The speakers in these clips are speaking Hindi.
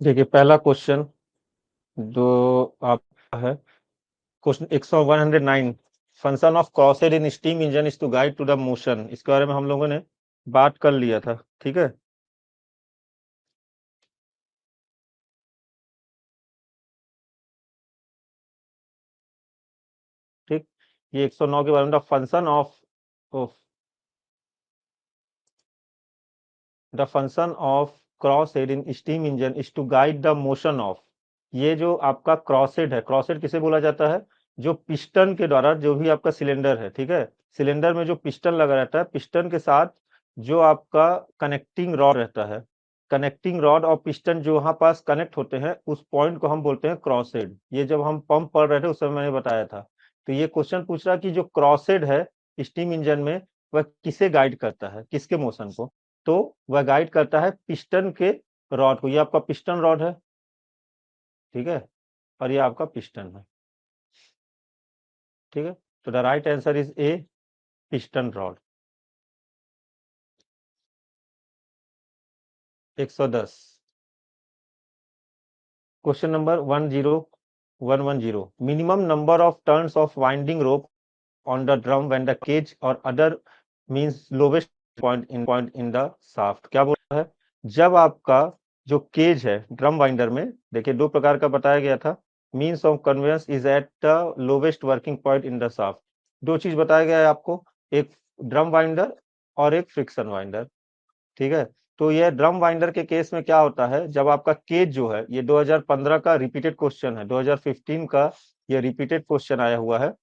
देखिए पहला क्वेश्चन जो आपका है, question 109, function of crosshead in steam engine is to guide to the motion. इसके बारे में हम लोगों ने बात कर लिया था, ठीक है। ठीक, ये 109 के बारे में, the function of crosshead in steam engine is to guide the motion of. ये जो आपका क्रॉसहेड है, क्रॉसहेड किसे बोला जाता है? जो पिस्टन के द्वारा, जो भी आपका सिलेंडर है, ठीक है, सिलेंडर में जो पिस्टन लगा रहता है, पिस्टन के साथ जो आपका कनेक्टिंग रॉड रहता है, कनेक्टिंग रॉड और पिस्टन जो वहां पास कनेक्ट होते हैं, उस पॉइंट को हम बोलते हैं क्रॉसहेड। ये जब हम पंप पढ़ रहे थे उस समय मैंने बताया था। तो ये क्वेश्चन पूछ रहा कि जो क्रॉसहेड है स्टीम इंजन में, वह किसे गाइड करता है, किसके मोशन को? तो वह गाइड करता है पिस्टन के रॉड को। ये आपका पिस्टन रॉड है, ठीक है, और ये आपका पिस्टन है, ठीक है। तो the right answer is A, piston rod. 110, question number 10110, minimum number of turns of winding rope on the drum when the cage or other means lowest point in the shaft. क्या बोल रहा है? जब आपका जो केज है ड्रम वाइंडर में, देखिए दो प्रकार का बताया गया था, means of conveyance is at the lowest working point in the shaft. दो चीज बताया गया है आपको, एक ड्रम वाइंडर और एक फ्रिक्शन वाइंडर, ठीक है। तो ये ड्रम वाइंडर के केस में क्या होता है, जब आपका केज जो है, ये 2015 का रिपीटेड क्वेश्चन है, 2015 का ये रिपीटेड क्वेश्चन आया हुआ है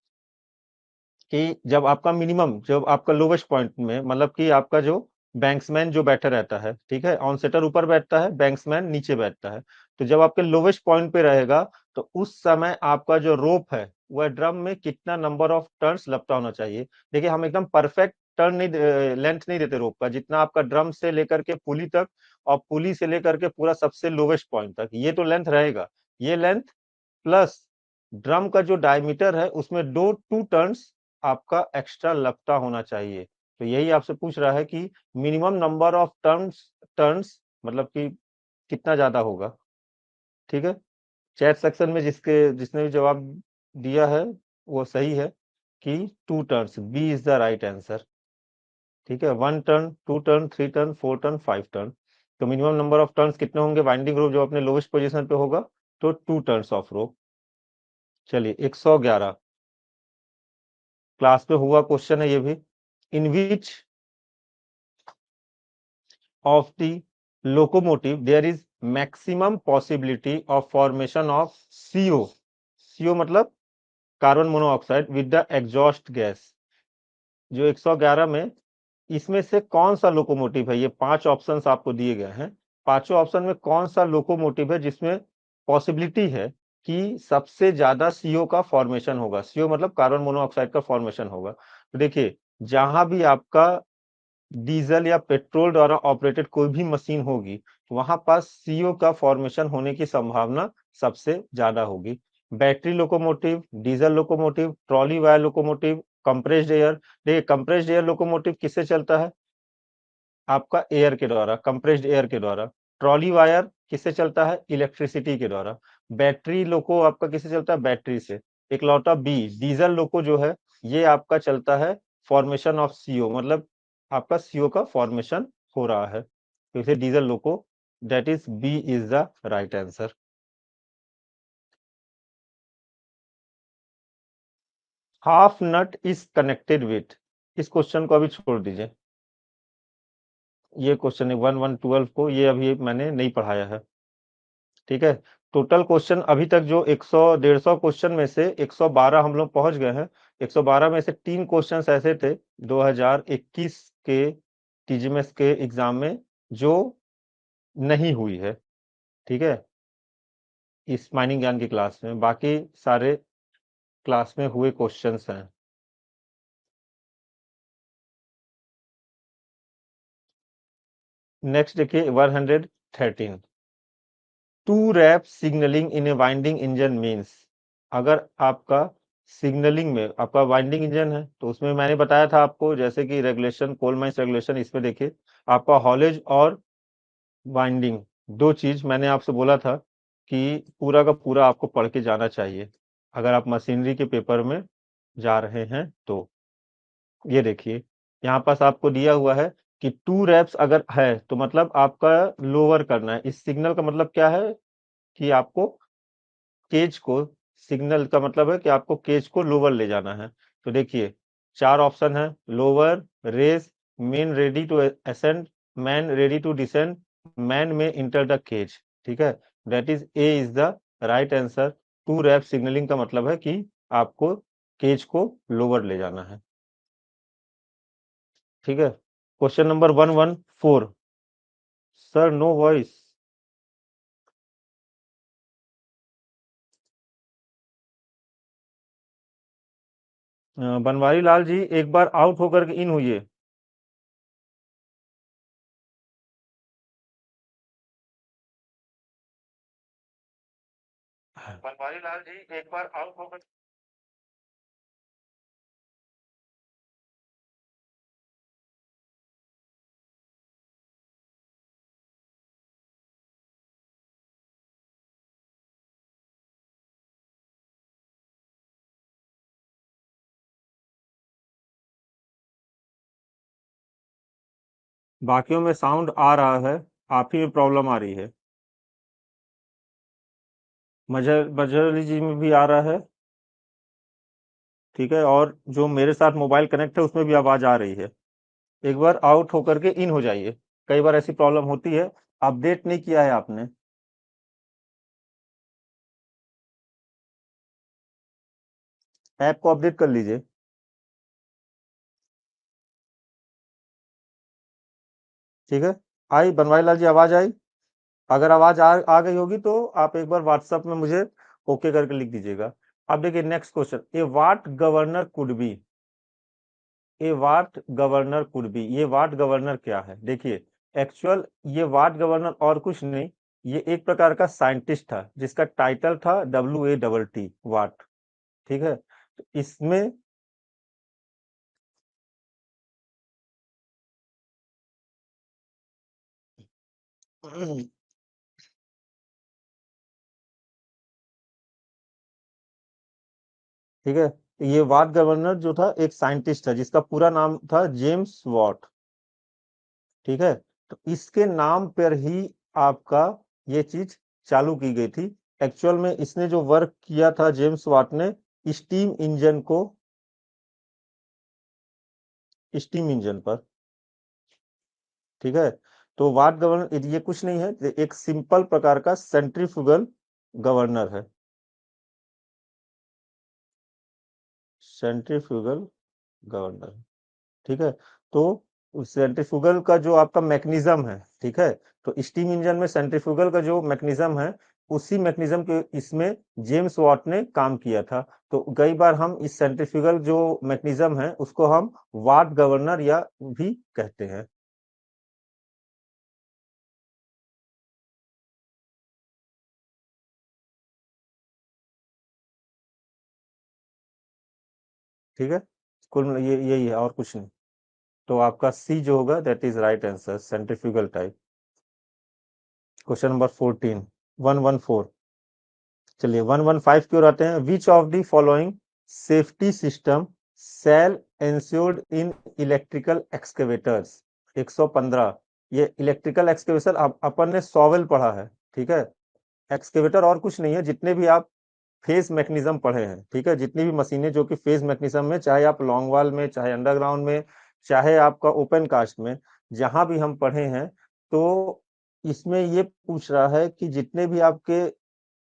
कि जब आपका मिनिमम, जब आपका लोवेस्ट पॉइंट में, मतलब कि आपका जो बैंक्समैन जो बैठा रहता है, ठीक है, ऑन सेटर ऊपर बैठता है, बैंक्समैन नीचे बैठता है। तो जब आपके लोवेस्ट पॉइंट पे रहेगा, तो उस समय आपका जो रोप है वह ड्रम में कितना नंबर ऑफ टर्न्स लगता होना चाहिए। देखिए हम एकदम परफेक्ट टर्न नहीं, लेंथ नहीं देते रोप का, जितना आपका ड्रम से लेकर के पुली तक और पुली से लेकर के पूरा सबसे लोवेस्ट पॉइंट तक, ये तो लेंथ रहेगा। ये लेंथ प्लस ड्रम का जो डायमीटर है उसमें दो टू टर्न्स आपका एक्स्ट्रा लगता होना चाहिए। तो यही आपसे पूछ रहा है कि minimum number of turns, turns मतलब कि कितना ज्यादा होगा, ठीक है। चैट सेक्शन में जिसने भी जवाब दिया है वो सही है कि two turns, B is the right answer, ठीक है। 1 turn, 2 turn, 3 turn, 4 turn, 5 turn. तो मिनिमम नंबर ऑफ टर्न्स कितने होंगे वाइंडिंग रोप जो अपने लोवेस्ट पोजीशन पे होगा? तो 2 टर्न्स ऑफ रोप। चलिए 111, क्लास में हुआ क्वेश्चन है ये भी, इन विच of the locomotive there is maximum possibility of formation of CO, CO मतलब carbon monoxide with the exhaust gas. जो 111 में, इसमें से कौन सा लोकोमोटिव है? ये 5 ऑप्शंस आपको दिए गए हैं, पांचों ऑप्शन में कौन सा लोकोमोटिव है जिसमें पॉसिबिलिटी है कि सबसे ज्यादा सीओ का फॉर्मेशन होगा? सीओ मतलब कार्बन मोनोऑक्साइड का फॉर्मेशन होगा। तो देखिए जहां भी आपका डीजल या पेट्रोल द्वारा ऑपरेटेड कोई भी मशीन होगी, वहां पास सीओ का फॉर्मेशन होने की संभावना सबसे ज्यादा होगी। Battery locomotive, diesel locomotive, trolley wire locomotive, compressed air. देखिए कंप्रेस्ड एयर लोकोमोटिव किससे चलता है? आपका एयर के द्वारा, कंप्रेस्ड एयर के द्वारा। ट्रॉली वायर किससे चलता है? इलेक्ट्रिसिटी के द्वारा। बैटरी लोको आपका किससे चलता है? बैटरी से। एक लौटा बी, डीजल लोको जो है, ये आपका चलता है फॉर्मेशन ऑफ सीओ, मतलब आपका सीओ का फॉर्मेशन हो रहा है, तो इसे diesel loco, that is B is the right answer. Half nut is connected with, इस क्वेश्चन को अभी छोड़ दीजिए, ये क्वेश्चन है 1112 को, ये अभी मैंने नहीं पढ़ाया है, ठीक है। टोटल क्वेश्चन अभी तक जो 100 150 क्वेश्चन में से 112 हम लोग पहुंच गए हैं। 112 में से 3 क्वेश्चन ऐसे थे 2021 के टीजीएमएस के एग्जाम में जो नहीं हुई है, ठीक है, इस माइनिंग ज्ञान की क्लास में। बाकी सारे क्लास में हुए क्वेश्चंस हैं। नेक्स्ट देखिए 113, two rap signalling in a winding engine means. अगर आपका सिग्नलिंग में आपका वाइंडिंग इंजन है, तो उसमें मैंने बताया था आपको, जैसे कि रेगुलेशन, कोल माइंस रेगुलेशन, इसमें देखिए आपका हॉलेज और वाइंडिंग दो चीज मैंने आपसे बोला था कि पूरा का पूरा आपको पढ़ के जाना चाहिए अगर आप मशीनरी के पेपर में जा रहे हैं तो। ये देखिए, यहाँ पास आपको दिया हुआ है कि टू रैप्स अगर है तो मतलब आपका लोअर करना है। इस सिग्नल का मतलब क्या है कि आपको केज को, सिग्नल का मतलब है कि आपको केज को लोअर ले जाना है। तो देखिए, चार ऑप्शन है: lower, raise, man ready to ascend, man ready to descend, man में इंटर द केज। ठीक है, that is A is the right answer. Two rap signalling का मतलब है कि आपको केज को लोअर ले जाना है। ठीक है, question number 114। Sir no voice. Banwari Lal ji एक बार आउट होकर के इन हुई। बनवारी लाल जी एक बार आउट होकर। बाकियों में साउंड आ रहा है, आप ही में प्रॉब्लम आ रही है। मजहरी जी में भी आ रहा है। ठीक है, और जो मेरे साथ मोबाइल कनेक्ट है उसमें भी आवाज आ रही है। एक बार आउट होकर के इन हो जाइए। कई बार ऐसी प्रॉब्लम होती है, अपडेट नहीं किया है आपने। ऐप को अपडेट कर लीजिए। ठीक है, आई बनवारी लाल जी, आवाज आई? अगर आवाज आ गई होगी तो आप एक बार व्हाट्सएप में मुझे ओके करके लिख दीजिएगा। अब देखिए next question, a watt governor could be. A watt governor could be, ये वाट गवर्नर क्या है? देखिए, एक्चुअल ये वाट गवर्नर और कुछ नहीं, ये एक प्रकार का साइंटिस्ट था जिसका टाइटल था WATT, वाट। ठीक है, तो इसमें ठीक है, ये वाट गवर्नर जो था एक साइंटिस्ट था जिसका पूरा नाम था जेम्स वॉट। ठीक है, तो इसके नाम पर ही आपका ये चीज चालू की गई थी। एक्चुअल में इसने जो वर्क किया था जेम्स वाट ने, स्टीम इंजन को, स्टीम इंजन पर। ठीक है, तो वाट गवर्नर ये कुछ नहीं है, ये एक सिंपल प्रकार का सेंट्रीफ्यूगल गवर्नर है। Centrifugal governor. ठीक है, तो सेंट्रीफ्यूगल का जो आपका मैकेनिज्म है, ठीक है, तो स्टीम इंजन में सेंट्रीफ्यूगल का जो मैकेनिज्म है, उसी मैकेनिज्म के इसमें जेम्स वाट ने काम किया था। तो कई बार हम इस सेंट्रीफ्यूगल जो मैकेनिज्म है उसको हम वाट गवर्नर या भी कहते हैं। ठीक है, कुल ये यही है और कुछ नहीं। तो आपका सी जो होगा that is right answer, centrifugal type. Question number 14, 114। चलिए 115 की ओर आते हैं। Which of the following safety system shall ensured in electrical excavators. 115, ये इलेक्ट्रिकल एक्सकेवेशन अपन ने सॉवेल पढ़ा है। ठीक है, एक्सकेवेटर और कुछ नहीं है, जितने भी आप फेज मैकेनिज्म पढ़े हैं, ठीक है, जितनी भी मशीनें जो कि फेज मैकेनिज्म में, चाहे आप लॉन्ग वाल में, चाहे अंडरग्राउंड में, चाहे आपका ओपन कास्ट में, जहां भी हम पढ़े हैं, तो इसमें ये पूछ रहा है कि जितने भी आपके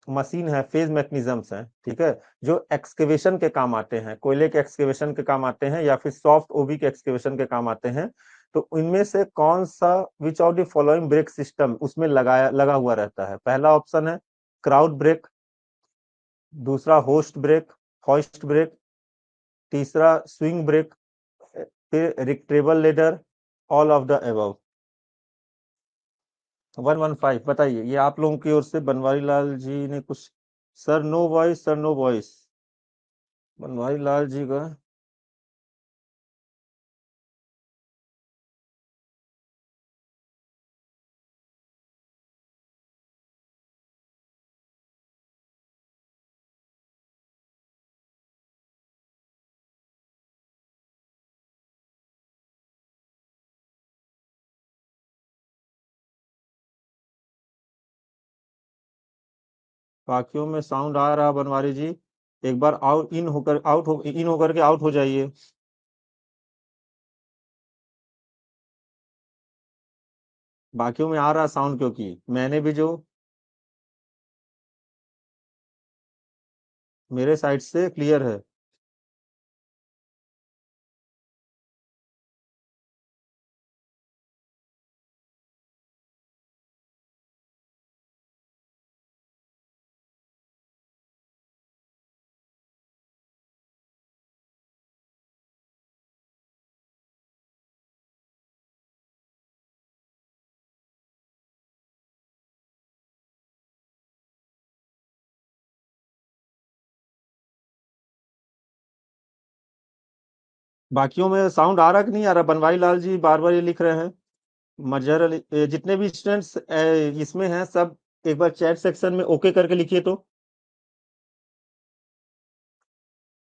मशीन है, फेज मैकेनिज्म्स हैं, ठीक है, जो एक्सकेवेशन के काम आते हैं, कोयले के एक्सकेवेशन के काम आते हैं या फिर सॉफ्ट ओबी के एक्सकेवेशन के काम आते हैं, तो इनमें से कौन सा, which of the following brake system उसमें लगा हुआ रहता है? पहला ऑप्शन है क्राउड ब्रेक, दूसरा होस्ट ब्रेक, हॉइस्ट ब्रेक, तीसरा स्विंग ब्रेक, फिर retractable ladder, all of the above. 115 बताइए, ये आप लोगों की ओर से बनवारी लाल जी ने कुछ। Sir no voice, sir no voice. Banwari Lal ji का बाकियों में साउंड आ रहा बनवारी जी, एक बार इन होकर के आउट हो जाइए। बाकियों में आ रहा साउंड, क्योंकि मैंने भी जो मेरे साइड से क्लियर है। बाकियों में साउंड आ रहा कि नहीं आ रहा? बनवारी लाल जी बार बार ये लिख रहे हैं। मजहर अली, जितने भी स्टूडेंट्स इसमें हैं सब एक बार चैट सेक्शन में ओके करके लिखिए। तो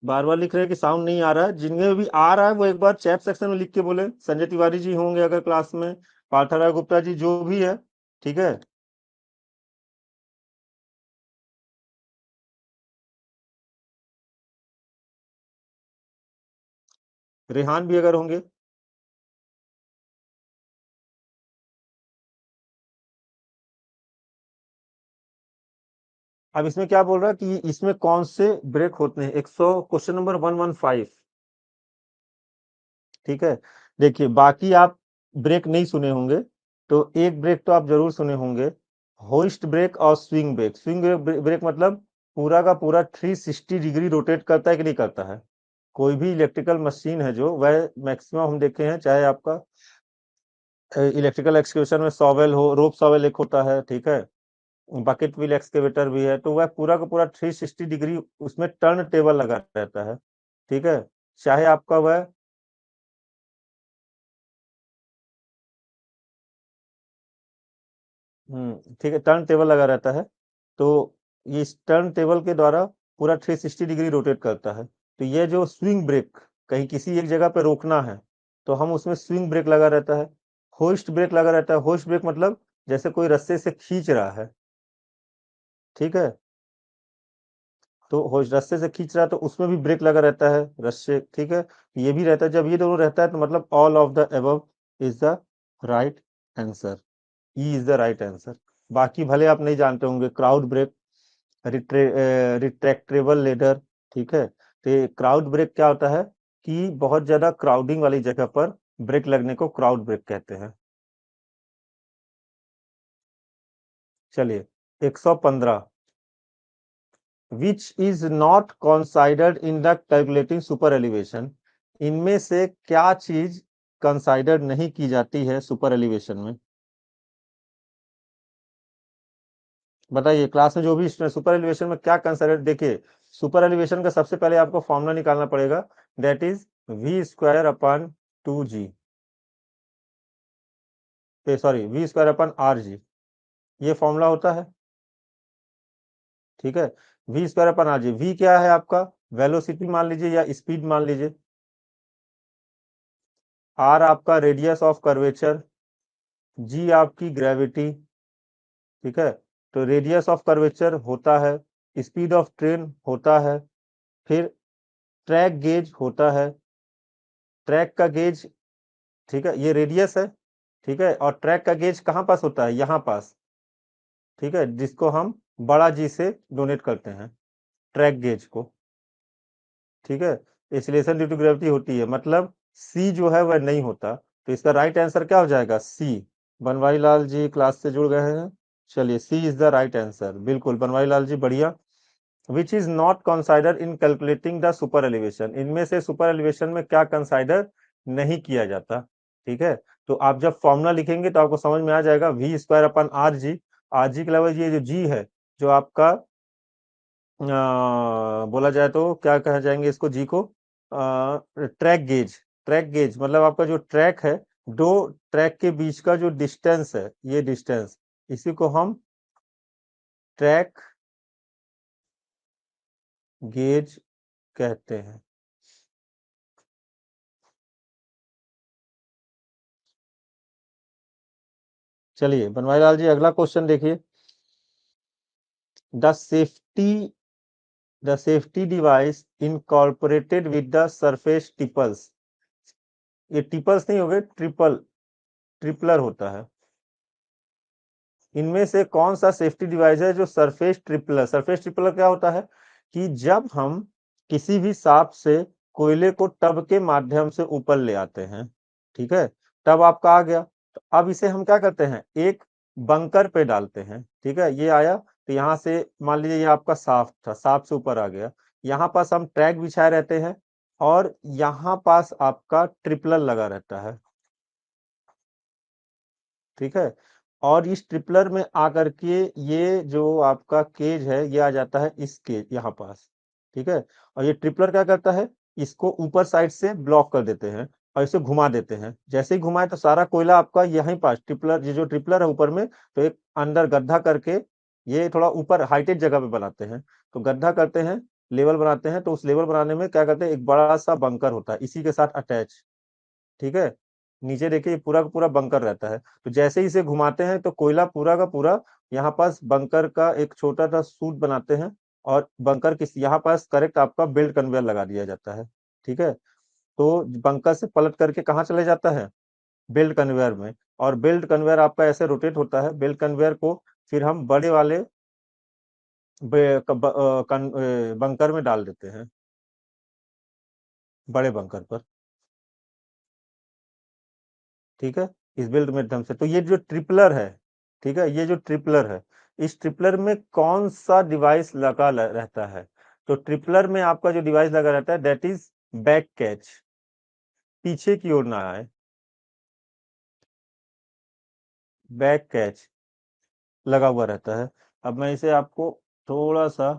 बार बार लिख रहे हैं कि साउंड नहीं आ रहा है। जिनमें भी आ रहा है वो एक बार चैट सेक्शन में लिख के बोले। संजय तिवारी जी होंगे अगर क्लास में, पार्थराय गुप्ता जी, जो भी है, ठीक है। रेहान भी अगर होंगे। अब इसमें क्या बोल रहा है कि इसमें कौन से ब्रेक होते हैं? 100, क्वेश्चन नंबर 115। ठीक है, देखिए बाकी आप ब्रेक नहीं सुने होंगे, तो एक ब्रेक तो आप जरूर सुने होंगे, होइस्ट ब्रेक और स्विंग ब्रेक। स्विंग ब्रेक मतलब पूरा का पूरा 360 डिग्री रोटेट करता है कि नहीं करता है। कोई भी इलेक्ट्रिकल मशीन है जो, वह मैक्सिमम हम देखे हैं, चाहे आपका इलेक्ट्रिकल एक्सकेवेशन में सॉवेल हो, रोप सॉवेल एक होता है, ठीक है, बकेट व्हील एक्सकेवेटर भी है, तो वह पूरा का पूरा 360 डिग्री उसमें टर्न टेबल लगा रहता है। ठीक है, चाहे आपका वह ठीक है, टर्न टेबल लगा रहता है। तो ये इस टर्न टेबल के द्वारा पूरा 360 डिग्री रोटेट करता है। तो ये जो स्विंग ब्रेक, कहीं किसी एक जगह पे रोकना है, तो हम उसमें स्विंग ब्रेक लगा रहता है। होइस्ट ब्रेक लगा रहता है। होइस्ट ब्रेक मतलब जैसे कोई रस्से से खींच रहा है, ठीक है, तो रस्से से खींच रहा है तो उसमें भी ब्रेक लगा रहता है, रस्से, ठीक है। ये भी रहता है। जब ये दोनों रहता है तो मतलब all of the above is the right answer. E is the right answer. बाकी भले आप नहीं जानते होंगे, क्राउड ब्रेक, रिट्रैक्टेबल लेडर, ठीक है। तो ये क्राउड ब्रेक क्या होता है कि बहुत ज्यादा क्राउडिंग वाली जगह पर ब्रेक लगने को क्राउड ब्रेक कहते हैं। चलिए, 115, which is not considered in the calculating super elevation. इनमें से क्या चीज कंसाइडर्ड नहीं की जाती है सुपर एलिवेशन में? बताइए, क्लास में जो भी सुपर एलिवेशन में क्या कंसाइडर, देखिए सुपर एलिवेशन का सबसे पहले आपको फॉर्मूला निकालना पड़ेगा, that is v square upon 2g, sorry, v square upon r g, ये फॉर्मूला होता है। ठीक है, v square upon r g. V क्या है आपका? वेलोसिटी मान लीजिए या स्पीड मान लीजिए। आर आपका रेडियस ऑफ कर्वेचर। जी आपकी ग्रेविटी। ठीक है, तो रेडियस ऑफ कर्वेचर होता है, स्पीड ऑफ ट्रेन होता है, फिर ट्रैक गेज होता है। ट्रैक का गेज, ठीक है, ये रेडियस है, ठीक है, और ट्रैक का गेज कहाँ पास होता है? यहाँ पास, ठीक है, जिसको हम बड़ा जी से डोनेट करते हैं, ट्रैक गेज को। ठीक है, एक्सीलरेशन ड्यू टू ग्रेविटी होती है, मतलब सी जो है वह नहीं होता। तो इसका राइट आंसर क्या हो जाएगा? सी। बनवारी लाल जी क्लास से जुड़ गए हैं। चलिए, सी इज द राइट आंसर, बिल्कुल बनवारी लाल जी, बढ़िया। Which is not consider in calculating the super elevation. इनमें से सुपर एलिवेशन में क्या कंसाइडर नहीं किया जाता? ठीक है, तो आप जब फॉर्मूला लिखेंगे तो आपको समझ में आ जाएगा, v square upon r g. R g के अलावा ये जो जी है, जो आपका बोला जाए तो क्या कहा जाएंगे इसको, जी को? Track gauge. ट्रैक गेज मतलब आपका जो ट्रैक है, दो ट्रैक के बीच का जो डिस्टेंस है, ये डिस्टेंस, इसी को हम ट्रैक गेज कहते हैं। चलिए बनवारी लाल जी, अगला क्वेश्चन देखिए। The safety device incorporated with the surface tipples. ये टिपल्स नहीं हो गए, ट्रिपलर होता है। इनमें से कौन सा सेफ्टी डिवाइस है जो सरफेस ट्रिपलर क्या होता है कि जब हम किसी भी सांप से कोयले को टब के माध्यम से ऊपर ले आते हैं, ठीक है, टब आपका आ गया, तो अब इसे हम क्या करते हैं, एक बंकर पे डालते हैं, ठीक है, ये आया तो यहाँ से मान लीजिए ये आपका सांप था, सांप से ऊपर आ गया, यहाँ पास हम ट्रैक बिछाए रहते हैं और यहाँ पास आपका ट्रिपलर लगा रहता है, ठीक है, और इस ट्रिपलर में आकर के ये जो आपका केज है ये आ जाता है इस केज यहाँ पास, ठीक है, और ये ट्रिपलर क्या करता है, इसको ऊपर साइड से ब्लॉक कर देते हैं और इसे घुमा देते हैं, जैसे ही घुमाए तो सारा कोयला आपका यहीं पास ट्रिपलर, ये जो ट्रिपलर है ऊपर में, तो एक अंदर गड्ढा करके ये थोड़ा ऊपर हाइटेड जगह पे बनाते हैं, तो गड्ढा करते हैं, लेवल बनाते हैं, तो उस लेवल बनाने में क्या करते हैं, एक बड़ा सा बंकर होता है इसी के साथ अटैच, ठीक है, नीचे देखिए पूरा का पूरा बंकर रहता है, तो जैसे ही इसे घुमाते हैं तो कोयला पूरा का पूरा यहाँ पास बंकर का एक छोटा सा सूट बनाते हैं और बंकर किस यहाँ पास करेक्ट आपका बेल्ट कन्वेयर लगा दिया जाता है, ठीक है, तो बंकर से पलट करके कहाँ चले जाता है, बेल्ट कन्वेयर में, और बेल्ट कन्वेयर आपका ऐसे रोटेट होता है, बेल्ट कन्वेयर को फिर हम बड़े वाले बंकर में डाल देते हैं, बड़े बंकर पर, ठीक है, इस बिल्ड माध्यम से, तो ये जो ट्रिपलर है, ठीक है, ये जो ट्रिपलर है, इस ट्रिपलर में कौन सा डिवाइस लगा रहता है, तो ट्रिपलर में आपका जो डिवाइस लगा रहता है दैट इज बैक कैच, पीछे की ओर ना आए, बैक कैच लगा हुआ रहता है। अब मैं इसे आपको थोड़ा सा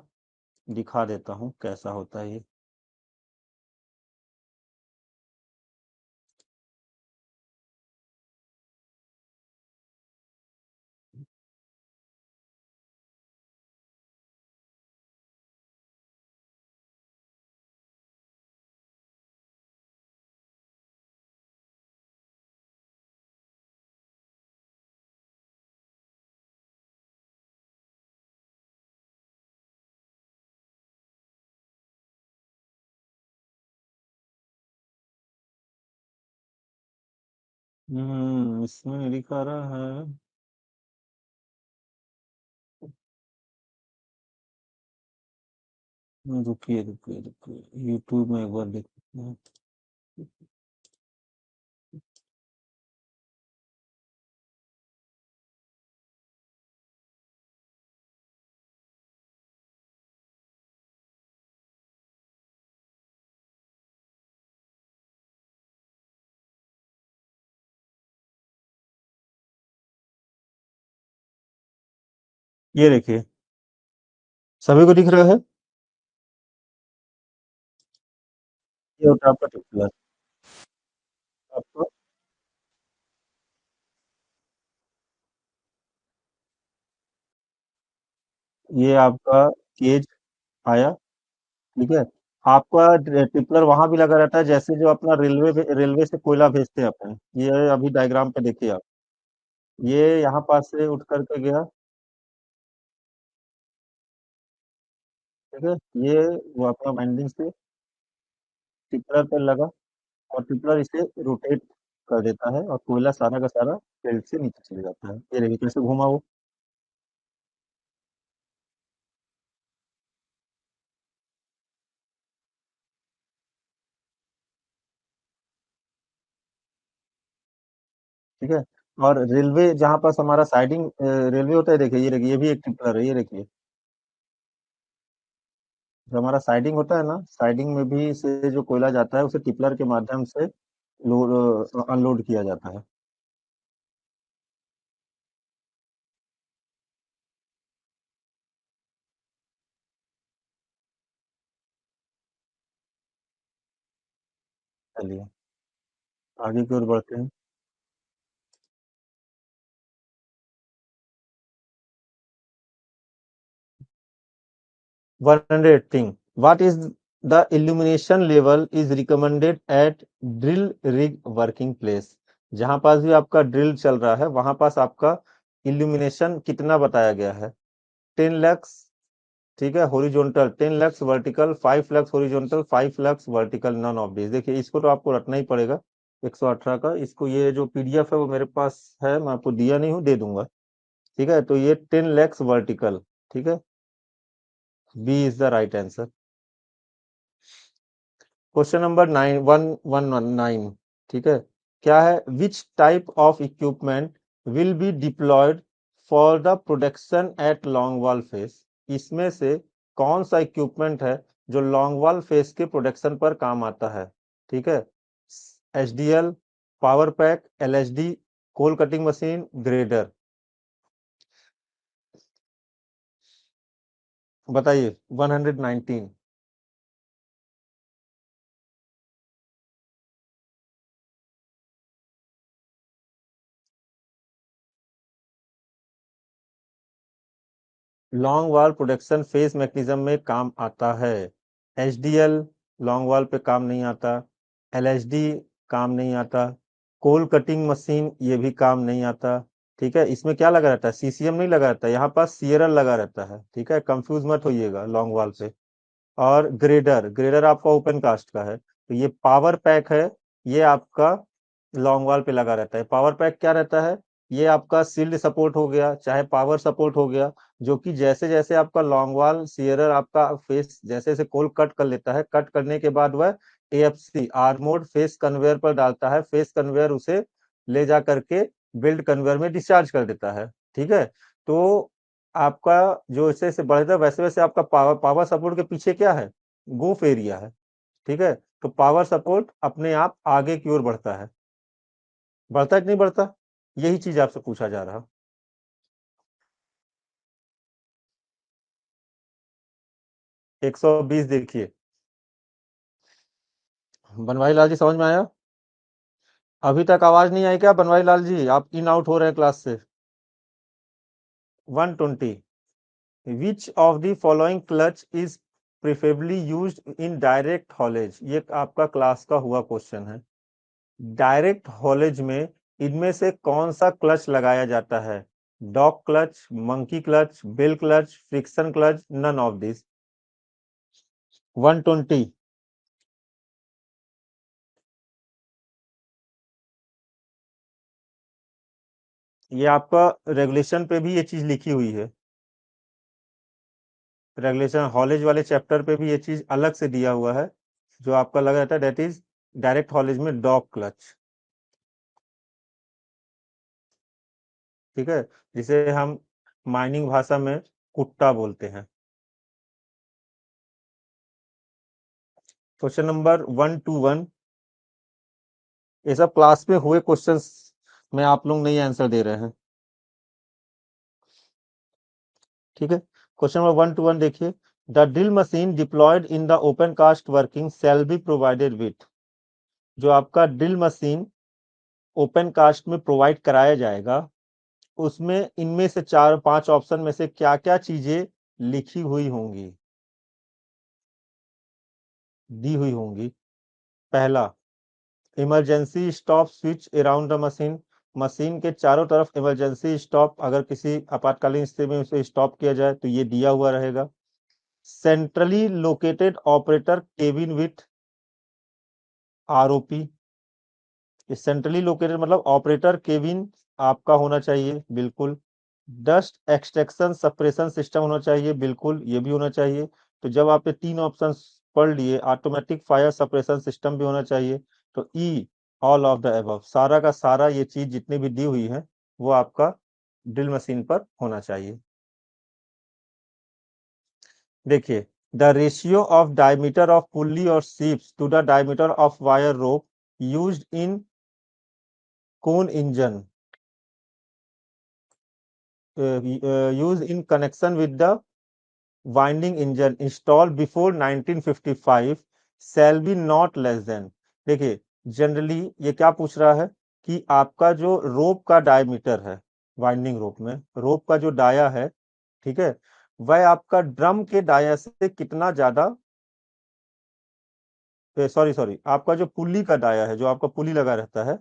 दिखा देता हूँ कैसा होता है इसमें लिखा रहा है, रुकिए रुकिए रुकिए, यूट्यूब में एक बार देखते हैं। ये देखिए, सभी को दिख रहा है, ये होता है आपका ट्रिपलर, आपको ये आपका केज आया, ठीक है, आपका ट्रिपलर वहां भी लगा रहता है जैसे जो अपना रेलवे से कोयला भेजते हैं अपने, ये अभी डायग्राम पे देखिए आप, ये यहाँ पास से उठ करके गया, ठीक है, ये वो अपना वाइंडिंग से ट्रिपलर पर लगा और ट्रिपलर इसे रोटेट कर देता है और कोयला सारा का सारा बेल्ट से नीचे चले जाता है, ये देखिए कैसे घुमा वो, ठीक है, और रेलवे जहाँ पास हमारा साइडिंग रेलवे होता है, देखिए ये भी एक ट्रिपलर है, ये देखिए, जो हमारा साइडिंग होता है ना, साइडिंग में भी से जो कोयला जाता है उसे टिपलर के माध्यम से लोड अनलोड किया जाता है, चलिए आगे की ओर बढ़ते हैं। 118, what is the illumination level is recommended at drill rig working place, जहां पास भी आपका ड्रिल चल रहा है वहां पास आपका इल्यूमिनेशन कितना बताया गया है, 10 लक्स, ठीक है। Horizontal 10 lakhs, vertical 5 lakhs, horizontal 5 lakhs, vertical none of this. देखिए इसको तो आपको रटना ही पड़ेगा 118 का। इसको ये जो पीडीएफ है वो मेरे पास है, मैं आपको दिया नहीं हूँ, दे दूंगा। ठीक है, तो ये 10 lakhs वर्टिकल। ठीक है, B is the right answer. Question number 9119। ठीक है, क्या है? Which type of equipment will be deployed for the production at long wall face? इसमें से कौन सा इक्विपमेंट है जो लॉन्ग वॉल फेस के प्रोडक्शन पर काम आता है? ठीक है, HDL, power pack, LHD, coal cutting machine, grader. बताइए। 119। Long wall production face mechanism में काम आता है। एचडीएल लॉन्ग वॉल पे काम नहीं आता, एलएचडी काम नहीं आता, कोल कटिंग मशीन ये भी काम नहीं आता। ठीक है, इसमें क्या लगा रहता है? सीसीएम नहीं लगा रहता है, यहाँ पास सीएरएल लगा रहता है। ठीक है, कंफ्यूज मत होइएगा लॉन्ग वॉल पे। और ग्रेडर, ग्रेडर आपका ओपन कास्ट का है। तो ये पावर पैक है, ये आपका लॉन्ग वॉल पे लगा रहता है। पावर पैक क्या रहता है? ये आपका शील्ड सपोर्ट हो गया, चाहे पावर सपोर्ट हो गया, जो कि जैसे जैसे आपका लॉन्ग वॉल सीयरर आपका फेस जैसे जैसे कोल कट कर लेता है, कट करने के बाद वह एएफसी आर्मोर्ड फेस कन्वेयर पर डालता है। फेस कन्वेयर उसे ले जा करके बिल्ड कन्वेयर में डिस्चार्ज कर देता है। ठीक है, तो आपका जो जैसे जैसे बढ़ता है वैसे वैसे आपका पावर पावर सपोर्ट के पीछे क्या है? गोफ एरिया है। ठीक है, तो पावर सपोर्ट अपने आप आगे की ओर बढ़ता है। बढ़ता है कि नहीं बढ़ता? यही चीज आपसे पूछा जा रहा। 120 देखिए। बनवारी लाल जी समझ में आया? अभी तक आवाज नहीं आई क्या बनवारी लाल जी? आप इन आउट हो रहे हैं क्लास से। 120। विच of the following clutch is preferably used in direct haulage? ये आपका क्लास का हुआ क्वेश्चन है। डायरेक्ट हॉलेज में इनमें से कौन सा क्लच लगाया जाता है? Dog clutch, monkey clutch, bell clutch, friction clutch, none of this. 120। ये आपका रेगुलेशन पे भी ये चीज लिखी हुई है। रेगुलेशन हॉलेज वाले चैप्टर पे भी ये चीज अलग से दिया हुआ है। जो आपका लगा रहता है दैट इज डायरेक्ट हॉलेज में डॉग क्लच। ठीक है, जिसे हम माइनिंग भाषा में कुट्टा बोलते हैं। Question number 121। ये सब क्लास में हुए क्वेश्चंस में आप लोग नहीं आंसर दे रहे हैं। ठीक है, क्वेश्चन नंबर 121 देखिए। The drill machine deployed in the open cast working shall be provided with. जो आपका ड्रिल मशीन ओपन कास्ट में प्रोवाइड कराया जाएगा, उसमें इनमें से चार पांच ऑप्शन में से क्या क्या चीजें लिखी हुई होंगी, दी हुई होंगी? पहला, emergency stop switch around the machine. Machine के चारों तरफ इमरजेंसी स्टॉप, अगर किसी आपातकालीन स्थिति में उसे स्टॉप किया जाए तो ये दिया हुआ रहेगा। Centrally located operator cabin with ROP. Centrally located मतलब ऑपरेटर केबिन आपका होना चाहिए, बिल्कुल। डस्ट एक्सट्रैक्शन सप्रेशन सिस्टम होना चाहिए, बिल्कुल ये भी होना चाहिए। तो जब आपने तीन ऑप्शन पढ़ लिए, ऑटोमेटिक फायर सप्रेशन सिस्टम भी होना चाहिए। तो ई ऑल ऑफ द अबव, सारा का सारा ये चीज जितनी भी दी हुई है वो आपका ड्रिल मशीन पर होना चाहिए। देखिए, the ratio of diameter of pulley or शीप्स to the diameter of wire rope used in कौन engine, use in connection with the winding engine install before 1955 shall be not less than. देखिए, जनरली ये क्या पूछ रहा है कि आपका जो रोप का डायमीटर है, वाइंडिंग रोप में रोप का जो डाया है, ठीक है, वह आपका ड्रम के डाया से कितना ज्यादा, सॉरी सॉरी, आपका जो पुल्ली का डाया है, जो आपका पुल्ली लगा रहता है,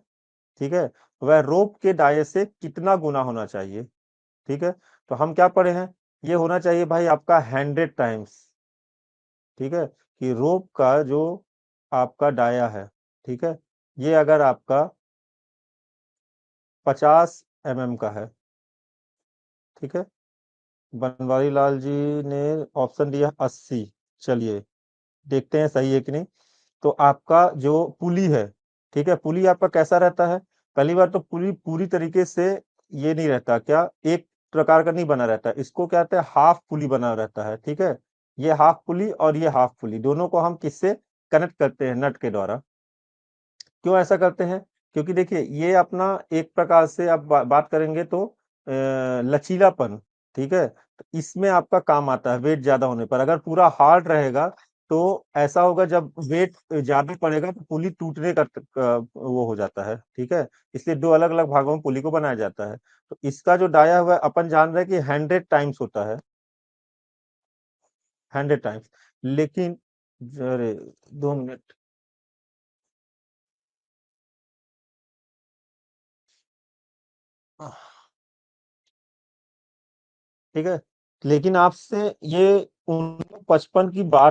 ठीक है, वह रोप के डाये से कितना गुना होना चाहिए। ठीक है, तो हम क्या पढ़े हैं? ये होना चाहिए भाई आपका 100 टाइम्स, ठीक है, कि रोप का जो आपका डाया है, ठीक है, ये अगर आपका 50 mm का है, ठीक है, बनवारी लाल जी ने ऑप्शन दिया 80, चलिए देखते हैं सही है कि नहीं। तो आपका जो पुली है, ठीक है, पुली आपका कैसा रहता है? पहली बार तो पुली पूरी तरीके से ये नहीं रहता, क्या एक प्रकार का नहीं बना रहता, इसको क्या कहते हैं, हाफ पुली बना रहता है, ठीक है। ये हाफ पुली और ये हाफ पुली दोनों को हम किससे कनेक्ट करते हैं? नट के द्वारा। क्यों ऐसा करते हैं? क्योंकि देखिए ये अपना एक प्रकार से आप बात करेंगे तो लचीलापन, ठीक है, तो इसमें आपका काम आता है वेट ज्यादा होने पर। अगर पूरा हार्ड रहेगा तो ऐसा होगा, जब वेट ज्यादा पड़ेगा तो पुली टूटने का वो हो जाता है, ठीक है। इसलिए दो अलग अलग भागों में पुली को बनाया जाता है। तो इसका जो डाया हुआ है अपन जान रहे हैं कि 100 टाइम्स होता है, 100 टाइम्स। लेकिन अरे 2 मिनट, ठीक है, लेकिन आपसे ये 1955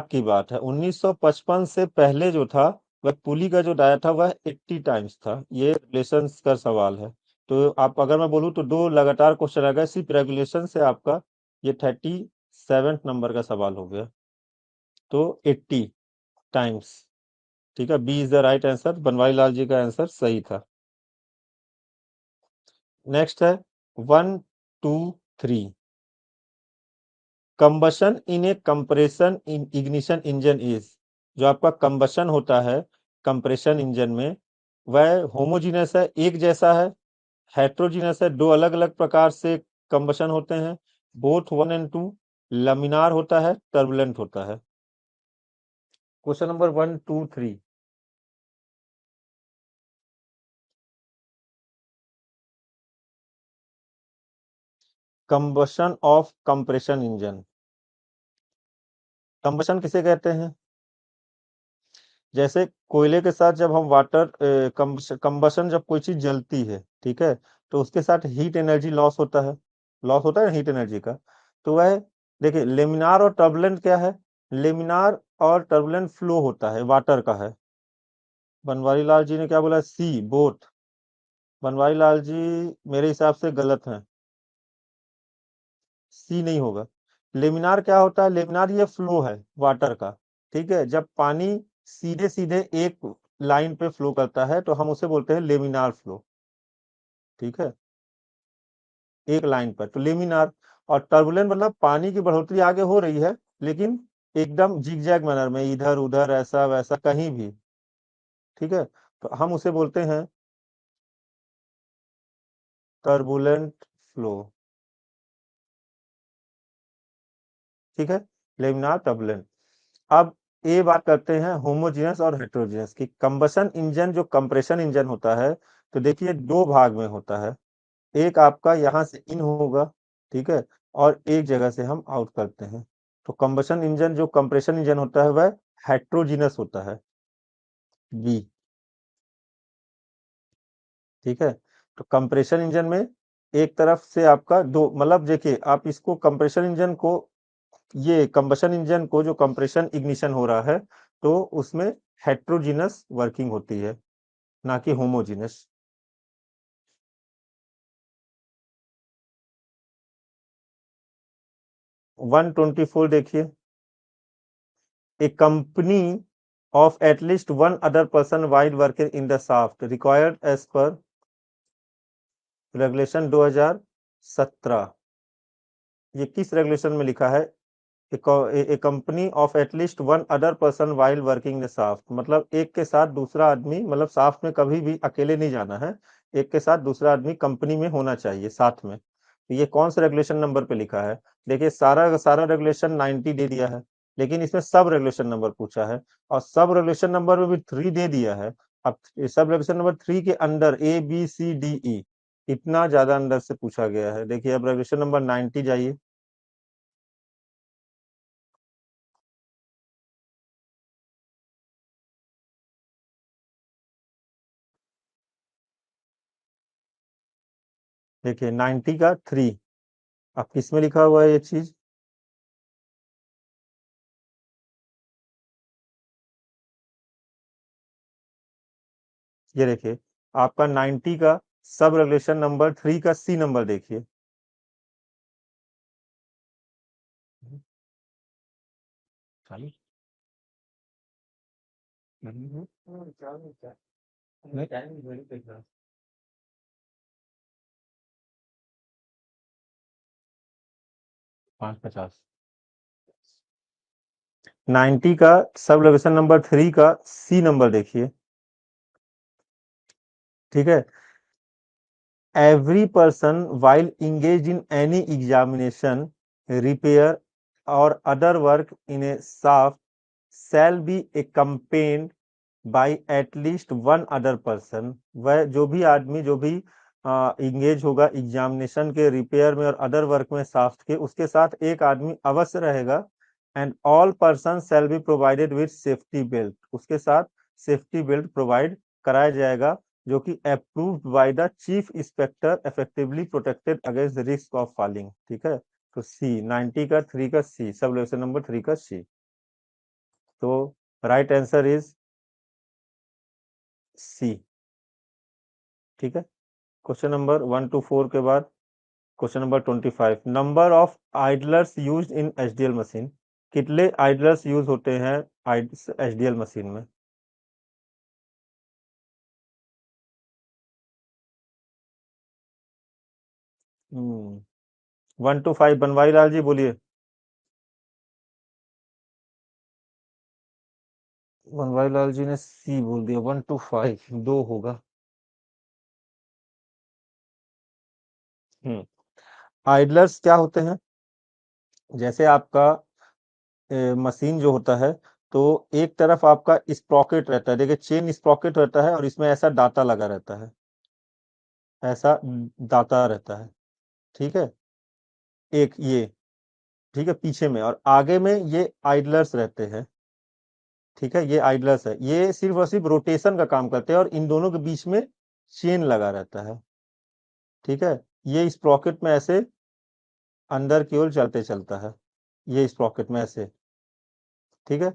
की बात है। 1955 से पहले जो था वह पुली का जो डाया था वह 80 टाइम्स था। ये रेगुलेशंस का सवाल है। तो आप अगर मैं बोलूँ तो दो लगातार क्वेश्चन आ गए सिर्फ रेगुलेशन से आपका। ये 37 नंबर का सवाल हो गया। तो 80 टाइम्स, ठीक है, B is the right answer. Banwari Lal ji का आंसर सही था। नेक्स्ट है 1, 2, 3। Combustion in a compression in ignition engine is, जो आपका कंबशन होता है कंप्रेशन इंजन में, वह होमोजीनस है, एक जैसा है, हेट्रोजीनस है, दो अलग अलग प्रकार से कंबशन होते हैं, बोथ 1 and 2, लमिनार होता है, टर्बुलेंट होता है। Question number 1, 2, 3। Combustion of compression engine. Combustion किसे कहते हैं? जैसे कोयले के साथ जब हम वाटर कंबशन, जब कोई चीज जलती है, ठीक है, तो उसके साथ हीट एनर्जी लॉस होता है, लॉस होता है हीट एनर्जी का। तो वह देखिए लेमिनार और टर्बुलेंट क्या है? लेमिनार और टर्बुलेंट फ्लो होता है, वाटर का है। बनवारी लाल जी ने क्या बोला? सी, बोथ। बनवारी लाल जी मेरे हिसाब से गलत हैं, सी नहीं होगा। लेमिनार क्या होता है? लेमिनार ये फ्लो है वाटर का, ठीक है, जब पानी सीधे सीधे एक लाइन पे फ्लो करता है तो हम उसे बोलते हैं लेमिनार फ्लो, ठीक है, एक लाइन पर तो लेमिनार। और टर्बुलेंट मतलब पानी की बढ़ोतरी आगे हो रही है लेकिन एकदम जिगजैग मैनर में, इधर उधर ऐसा वैसा कहीं भी, ठीक है, तो हम उसे बोलते हैं टर्बुलेंट फ्लो, ठीक है, लेमिनार टर्बुलेंट। अब ये बात करते हैं होमोजेनस और हेट्रोजेनस की। कंबशन इंजन जो कंप्रेशन इंजन होता है, तो देखिए दो भाग में होता है। एक आपका यहाँ से इन होगा, ठीक है, और एक जगह से हम आउट करते हैं। तो कंबशन इंजन जो कंप्रेशन इंजन होता है वह हेट्रोजीनस होता है, बी, ठीक है। तो कंप्रेशन इंजन में एक तरफ से आपका दो, मतलब देखिए आप इसको कंप्रेशन इंजन को, ये कंबशन इंजन को जो कंप्रेशन इग्निशन हो रहा है तो उसमें हेट्रोजीनस वर्किंग होती है, ना कि होमोजीनस। 124 देखिए, ए company of at least one other person while working in the shaft required as per regulation 2017। ये किस रेगुलेशन में लिखा है? A company of at least one other person while working the shaft, मतलब एक के साथ दूसरा आदमी, मतलब शाफ्ट में कभी भी अकेले नहीं जाना है, एक के साथ दूसरा आदमी कंपनी में होना चाहिए साथ में। तो ये कौन से रेगुलेशन नंबर पे लिखा है? देखिए सारा का सारा रेगुलेशन 90 दे दिया है, लेकिन इसमें सब रेगुलेशन नंबर पूछा है, और सब रेगुलेशन नंबर में भी 3 दे दिया है। अब सब रेगुलेशन नंबर 3 के अंदर ABCDE इतना ज्यादा अंदर से पूछा गया है। देखिए अब रेगुलेशन नंबर 90 जाइए। देखिए 90 का 3, अब किस में लिखा हुआ है ये चीज? ये देखिए आपका 90 का सब रेगुलेशन नंबर 3 का सी नंबर देखिए। चालू नहीं 550 90 का सब रेगुलेशन नंबर 3 का सी नंबर देखिए। ठीक है, every person while engaged in any examination, repair or other work in a shaft shall be accompanied by at least one other person। वह जो भी आदमी जो भी इंगेज होगा एग्जामिनेशन के रिपेयर में और अदर वर्क में शाफ्ट के, उसके साथ एक आदमी अवश्य रहेगा। And all person shall be provided with safety belt, उसके साथ सेफ्टी बेल्ट प्रोवाइड कराया जाएगा जो कि approved by the chief inspector, effectively protected against the risk of falling. ठीक है, तो सी 90 का 3 का सी, सब लेसन नंबर 3 का सी। तो राइट आंसर इज सी। ठीक है, क्वेश्चन नंबर 1 to 4 के बाद question number 25, number of idlers used in HDL machine. कितने आइडलर्स यूज होते हैं एचडीएल मशीन में? हम्म 1 to 5 बनवारी लाल जी बोलिए। बनवारी लाल जी ने सी बोल दिया, 1 to 5 दो होगा। हम्म आइडलर्स क्या होते हैं? जैसे आपका मशीन जो होता है, तो एक तरफ आपका स्प्रॉकेट रहता है, देखिए चेन स्प्रॉकेट रहता है और इसमें ऐसा दाता लगा रहता है, ऐसा दाता रहता है। ठीक है, एक ये, ठीक है, पीछे में और आगे में ये आइडलर्स रहते हैं। ठीक है, ये आइडलर्स है, ये सिर्फ और सिर्फ रोटेशन का काम करते हैं और इन दोनों के बीच में चेन लगा रहता है। ठीक है, ये स्प्रॉकेट में ऐसे अंदर की ओर चलते चलता है, ये स्प्रॉकेट में ऐसे। ठीक है,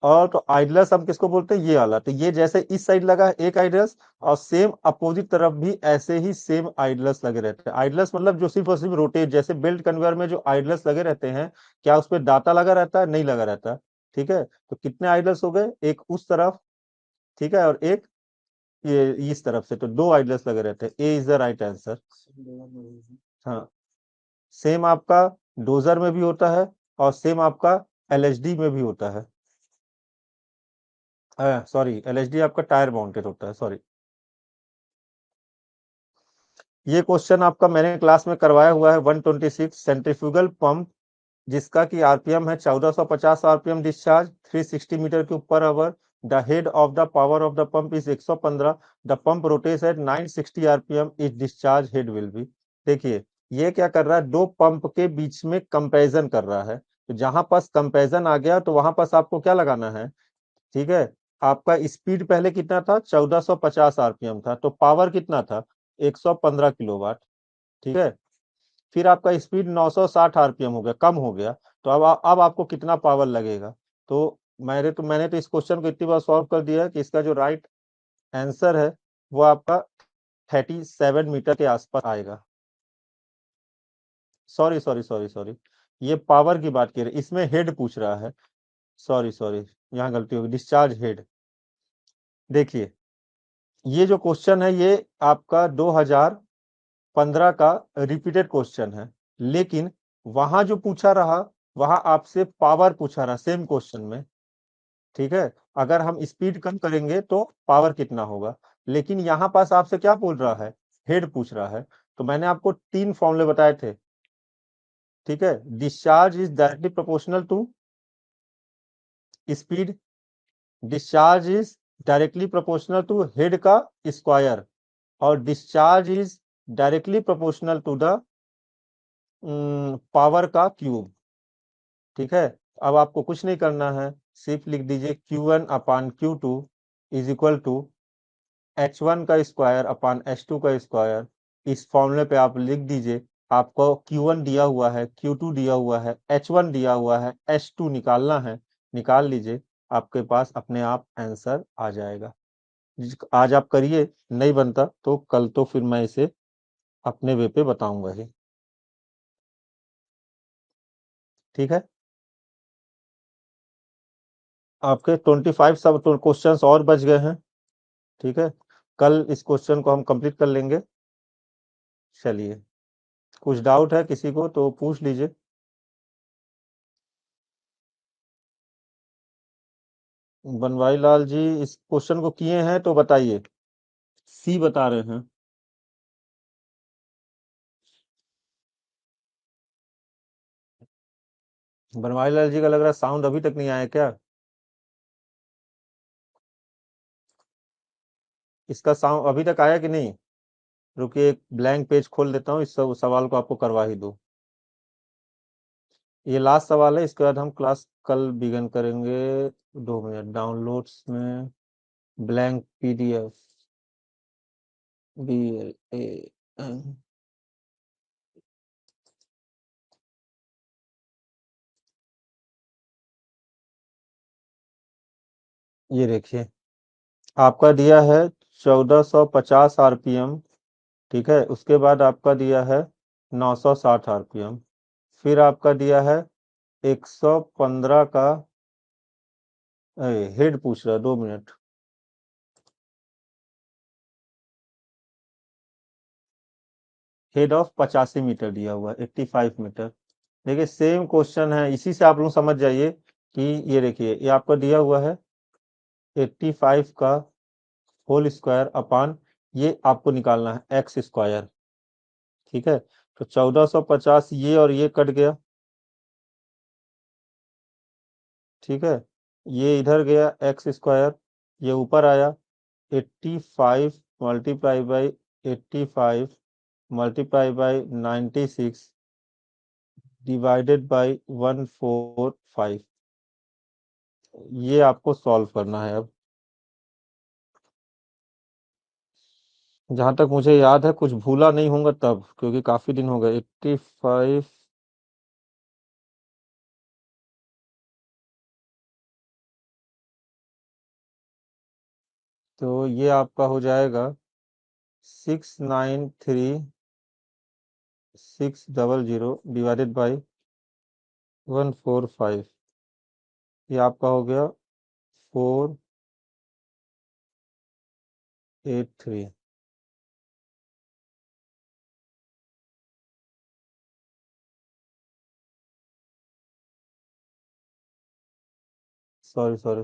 और तो आइडलर्स हम किसको बोलते हैं? ये वाला, तो ये जैसे इस साइड लगा है एक आइडलर्स, और सेम अपोजिट तरफ भी ऐसे ही सेम आइडलर्स लगे रहते हैं। आइडलर्स मतलब जो सिर्फ और सिर्फ रोटेट, जैसे बेल्ट कन्वेयर में जो आइडलर्स लगे रहते हैं, क्या उस पर डाटा लगा रहता है? नहीं लगा रहता। ठीक है, तो कितने आइडलर्स हो गए? एक उस तरफ, ठीक है, और एक ये इस तरफ से, तो दो आइडलर्स लगे रहते हैं। ए इज द राइट आंसर। हाँ, सेम आपका डोजर में भी होता है और सेम आपका एलएचडी में भी होता है। सॉरी, एलएचडी आपका टायर माउंटेड होता है, सॉरी। ये क्वेश्चन आपका मैंने क्लास में करवाया हुआ है, 126 सेंट्रीफ्यूगल पंप जिसका कि आरपीएम है 1450 आरपीएम डिस्चार्ज 360 मीटर के ऊपर hour. The head of the power of the pump is 115। The pump rotates at 960 RPM, is discharge head will be. देखिए ये क्या कर रहा है, दो पंप के बीच में कंपैरिजन कर रहा है, तो जहां पास कंपैरिजन आ गया तो वहां पास आपको क्या लगाना है? ठीक है, आपका स्पीड पहले कितना था? 1450 आरपीएम था, तो पावर कितना था? 115 किलोवाट। ठीक है, फिर आपका स्पीड 960 आरपीएम हो गया, कम हो गया, तो अब आपको कितना पावर लगेगा? तो मैंने तो इस क्वेश्चन को इतनी बार सॉल्व कर दिया है कि इसका जो राइट आंसर है वो आपका 37 मीटर के आसपास आएगा। सॉरी सॉरी सॉरी सॉरी, ये पावर की बात कर रहे, इसमें हेड पूछ रहा है। सॉरी सॉरी, यहाँ गलती होगी, डिस्चार्ज हेड। देखिए ये जो क्वेश्चन है ये आपका 2015 का रिपीटेड क्वेश्चन है, लेकिन वहां जो पूछा रहा, वहां आपसे पावर पूछा रहा सेम क्वेश्चन में। ठीक है, अगर हम स्पीड कम करेंगे तो पावर कितना होगा, लेकिन यहाँ पास आपसे क्या पूछ रहा है? हेड पूछ रहा है। तो मैंने आपको तीन फॉर्मूले बताए थे। ठीक है, discharge is directly proportional to speed, discharge is directly proportional to head का स्क्वायर, और discharge is directly proportional to the power का क्यूब। ठीक है, अब आपको कुछ नहीं करना है, सिर्फ लिख दीजिए Q1/Q2 is equal to H1 का स्क्वायर अपान H2 का स्क्वायर। इस फॉर्मूले पे आप लिख दीजिए, आपको Q1 दिया हुआ है, Q2 दिया हुआ है, H1 दिया हुआ है, H2 निकालना है, निकाल लीजिए, आपके पास अपने आप आंसर आ जाएगा। आज आप करिए, नहीं बनता तो कल तो फिर मैं इसे अपने वे पे बताऊंगा ही। ठीक है, आपके 25 सब क्वेश्चंस और बच गए हैं। ठीक है, कल इस क्वेश्चन को हम कंप्लीट कर लेंगे। चलिए, कुछ डाउट है किसी को तो पूछ लीजिए। बनवारी लाल जी इस क्वेश्चन को किए हैं तो बताइए। सी बता रहे हैं। बनवारी लाल जी का लग रहा है साउंड अभी तक नहीं आया क्या? इसका साउंड अभी तक आया कि नहीं? रुकिए, एक ब्लैंक पेज खोल देता हूँ, इस सब सवाल को आपको करवा ही दो। ये लास्ट सवाल है, इसके बाद हम क्लास कल बिगन करेंगे। 2 मिनट, डाउनलोड्स में ब्लैंक पीडीएफ, BLAN। ये देखिए, आपका दिया है 1450 आरपीएम। ठीक है, उसके बाद आपका दिया है 960 आरपीएम। फिर आपका दिया है 115 का हेड पूछ रहा है, 2 मिनट। हेड ऑफ 85 मीटर दिया हुआ है, 85 मीटर। देखिए सेम क्वेश्चन है, इसी से आप लोग समझ जाइए कि ये देखिए ये आपका दिया हुआ है 85 का होल स्क्वायर अपान, ये आपको निकालना है एक्स स्क्वायर। ठीक है, तो 1450 ये और ये कट गया। ठीक है, ये इधर गया एक्स स्क्वायर, ये ऊपर आया 85 multiply by 85 multiply by 96 divided by 145। ये आपको सॉल्व करना है अब। जहां तक मुझे याद है कुछ भूला नहीं होगा तब, क्योंकि काफी दिन हो गए। 85, तो ये आपका हो जाएगा 693600 डिवाइडेड बाई 145। ये आपका हो गया 483। Sorry sorry.